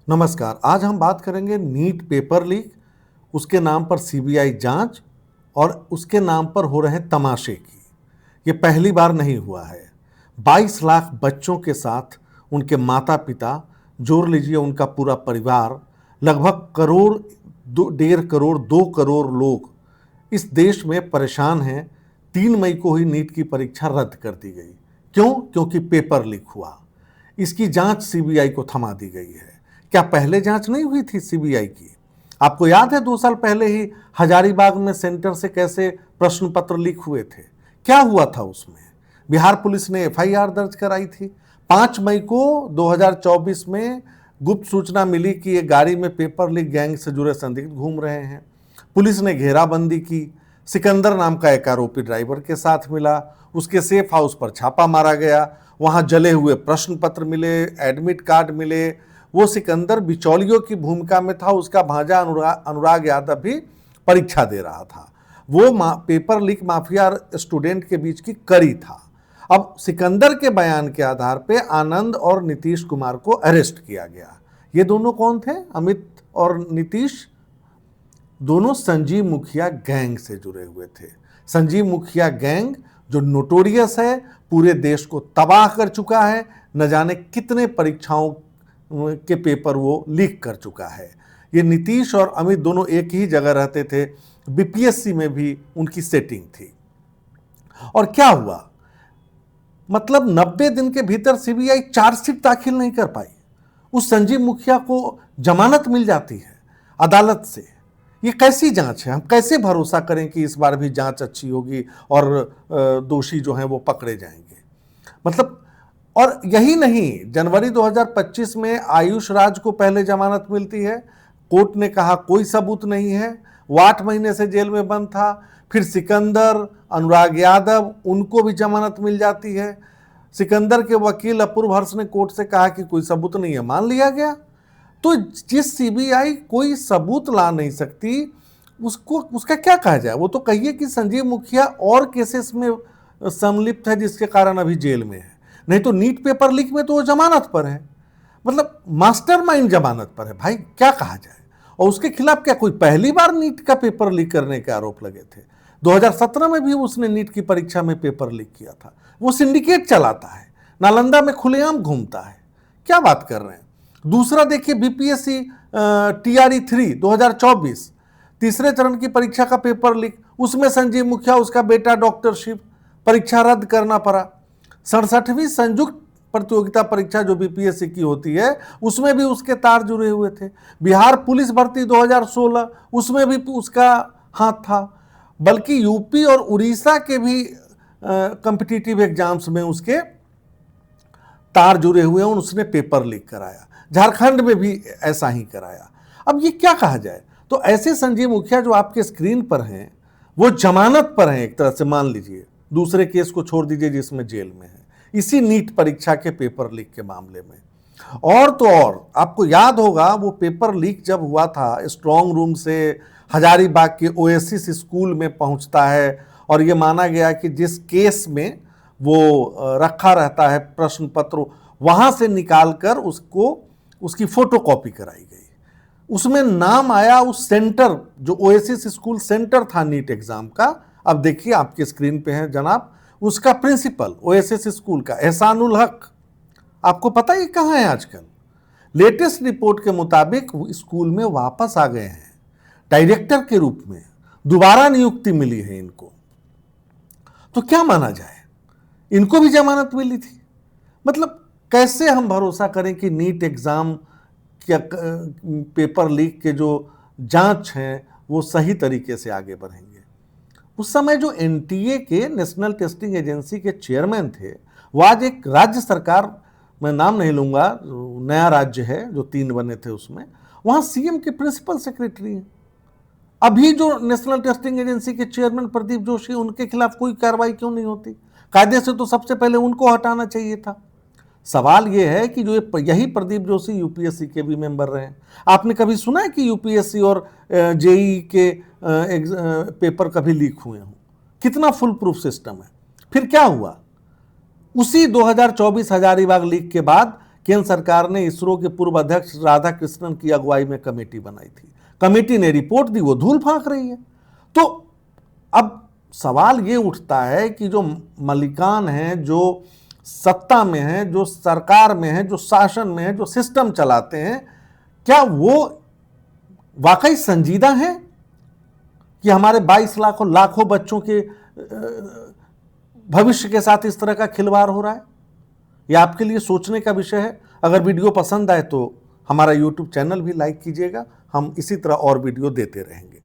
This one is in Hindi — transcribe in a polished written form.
नमस्कार। आज हम बात करेंगे नीट पेपर लीक, उसके नाम पर सीबीआई जांच और उसके नाम पर हो रहे तमाशे की। ये पहली बार नहीं हुआ है। 22 लाख बच्चों के साथ उनके माता पिता, जोड़ लीजिए उनका पूरा परिवार, लगभग करोड़, 1.5 करोड़, 2 करोड़ लोग इस देश में परेशान हैं। 3 मई को ही नीट की परीक्षा रद्द कर दी गई। क्यों? क्योंकि पेपर लीक हुआ। इसकी जांच सीबीआई को थमा दी गई है। क्या पहले जांच नहीं हुई थी सीबीआई की? आपको याद है 2 साल पहले ही हजारीबाग में सेंटर से कैसे प्रश्न पत्र लीक हुए थे? क्या हुआ था उसमें? बिहार पुलिस ने एफआईआर दर्ज कराई थी। 5 मई को 2024 में गुप्त सूचना मिली कि ये गाड़ी में पेपर लीक गैंग से जुड़े संदिग्ध घूम रहे हैं। पुलिस ने घेराबंदी की। सिकंदर नाम का एक आरोपी ड्राइवर के साथ मिला। उसके सेफ हाउस पर छापा मारा गया। वहां जले हुए प्रश्न पत्र मिले, एडमिट कार्ड मिले। वो सिकंदर बिचौलियों की भूमिका में था। उसका भांजा अनुराग यादव भी परीक्षा दे रहा था। वो पेपर लीक माफिया स्टूडेंट के बीच की कड़ी था। अब सिकंदर के बयान के आधार पे आनंद और नीतीश कुमार को अरेस्ट किया गया। ये दोनों कौन थे? अमित और नीतीश दोनों संजीव मुखिया गैंग से जुड़े हुए थे। संजीव मुखिया गैंग जो नोटोरियस है, पूरे देश को तबाह कर चुका है। न जाने कितने परीक्षाओं के पेपर वो लीक कर चुका है। ये नीतीश और अमित दोनों एक ही जगह रहते थे। बीपीएससी में भी उनकी सेटिंग थी। और क्या हुआ? मतलब 90 दिन के भीतर सीबीआई चार्जशीट दाखिल नहीं कर पाई। उस संजीव मुखिया को जमानत मिल जाती है अदालत से। ये कैसी जांच है? हम कैसे भरोसा करें कि इस बार भी जांच अच्छी होगी और दोषी जो हैं वो पकड़े जाएंगे? मतलब, और यही नहीं, जनवरी 2025 में आयुष राज को पहले जमानत मिलती है। कोर्ट ने कहा कोई सबूत नहीं है। वो 8 महीने से जेल में बंद था। फिर सिकंदर, अनुराग यादव, उनको भी जमानत मिल जाती है। सिकंदर के वकील अपूर्व हर्ष ने कोर्ट से कहा कि कोई सबूत नहीं है, मान लिया गया। तो जिस सीबीआई कोई सबूत ला नहीं सकती, उसको उसका क्या कहा जाए? वो तो कहिए कि संजीव मुखिया और केसेस में संलिप्त है जिसके कारण अभी जेल में है। नहीं तो नीट पेपर लीक में तो वो जमानत पर है। मतलब मास्टरमाइंड जमानत पर है भाई, क्या कहा जाए? और उसके खिलाफ क्या कोई पहली बार नीट का पेपर लीक करने के आरोप लगे थे? 2017 में भी उसने नीट की परीक्षा में पेपर लीक किया था। वो सिंडिकेट चलाता है, नालंदा में खुलेआम घूमता है। क्या बात कर रहे हैं? दूसरा देखिए, बीपीएससी टीआरई 3 2024 तीसरे चरण की परीक्षा का पेपर लीक। उसमें संजीव मुखिया, उसका बेटा डॉक्टर शिव, परीक्षा रद्द करना पड़ा। 67वीं संयुक्त प्रतियोगिता परीक्षा जो बीपीएससी की होती है, उसमें भी उसके तार जुड़े हुए थे। बिहार पुलिस भर्ती 2016, उसमें भी उसका हाथ था। बल्कि यूपी और उड़ीसा के भी कॉम्पिटिटिव एग्जाम्स में उसके तार जुड़े हुए हैं। उसने पेपर लीक कराया। झारखंड में भी ऐसा ही कराया। अब ये क्या कहा जाए? तो ऐसे संजीव मुखिया जो आपके स्क्रीन पर हैं, वो जमानत पर हैं एक तरह से, मान लीजिए। दूसरे केस को छोड़ दीजिए जिसमें जेल में है, इसी नीट परीक्षा के पेपर लीक के मामले में। और तो और आपको याद होगा, वो पेपर लीक जब हुआ था, स्ट्रांग रूम से हजारीबाग के ओएसिस स्कूल में पहुंचता है। और ये माना गया कि जिस केस में वो रखा रहता है प्रश्न पत्र, वहां से निकालकर उसको उसकी फोटोकॉपी कराई गई। उसमें नाम आया उस सेंटर, जो ओएसिस स्कूल सेंटर था नीट एग्जाम का। अब देखिए आपके स्क्रीन पे है जनाब, उसका प्रिंसिपल ओएसिस स्कूल का एहसानुल हक। आपको पता है कहाँ है आजकल? लेटेस्ट रिपोर्ट के मुताबिक स्कूल में वापस आ गए हैं डायरेक्टर के रूप में। दोबारा नियुक्ति मिली है इनको। तो क्या माना जाए? इनको भी जमानत मिली थी। मतलब कैसे हम भरोसा करें कि नीट एग्जाम क्या पेपर लीक के जो जांच हैं वो सही तरीके से आगे बढ़ेंगे? उस समय जो एनटीए के नेशनल टेस्टिंग एजेंसी के चेयरमैन थे, वो आज एक राज्य सरकार, मैं नाम नहीं लूंगा, नया राज्य है जो 3 बने थे उसमें, वहां सीएम के प्रिंसिपल सेक्रेटरी हैं। अभी जो नेशनल टेस्टिंग एजेंसी के चेयरमैन प्रदीप जोशी, उनके खिलाफ कोई कार्रवाई क्यों नहीं होती? कायदे से तो सबसे पहले उनको हटाना चाहिए था। सवाल यह है कि जो यही प्रदीप जोशी यूपीएससी के भी मेंबर रहे हैं। आपने कभी सुना है कि यूपीएससी और जेईई के पेपर कभी लीक हुए हों? कितना फुल प्रूफ सिस्टम है। फिर क्या हुआ? उसी 2024 हजारीबाग लीक के बाद केंद्र सरकार ने इसरो के पूर्व अध्यक्ष राधाकृष्णन की अगुवाई में कमेटी बनाई थी। कमेटी ने रिपोर्ट दी, वो धूल फेंक रही है। तो अब सवाल ये उठता है कि जो मलिकान हैं, जो सत्ता में हैं, जो सरकार में हैं, जो शासन में हैं, जो सिस्टम चलाते हैं, क्या वो वाकई संजीदा हैं कि हमारे 22 लाखों बच्चों के भविष्य के साथ इस तरह का खिलवाड़ हो रहा है? यह आपके लिए सोचने का विषय है। अगर वीडियो पसंद आए तो हमारा YouTube चैनल भी लाइक कीजिएगा। हम इसी तरह और वीडियो देते रहेंगे।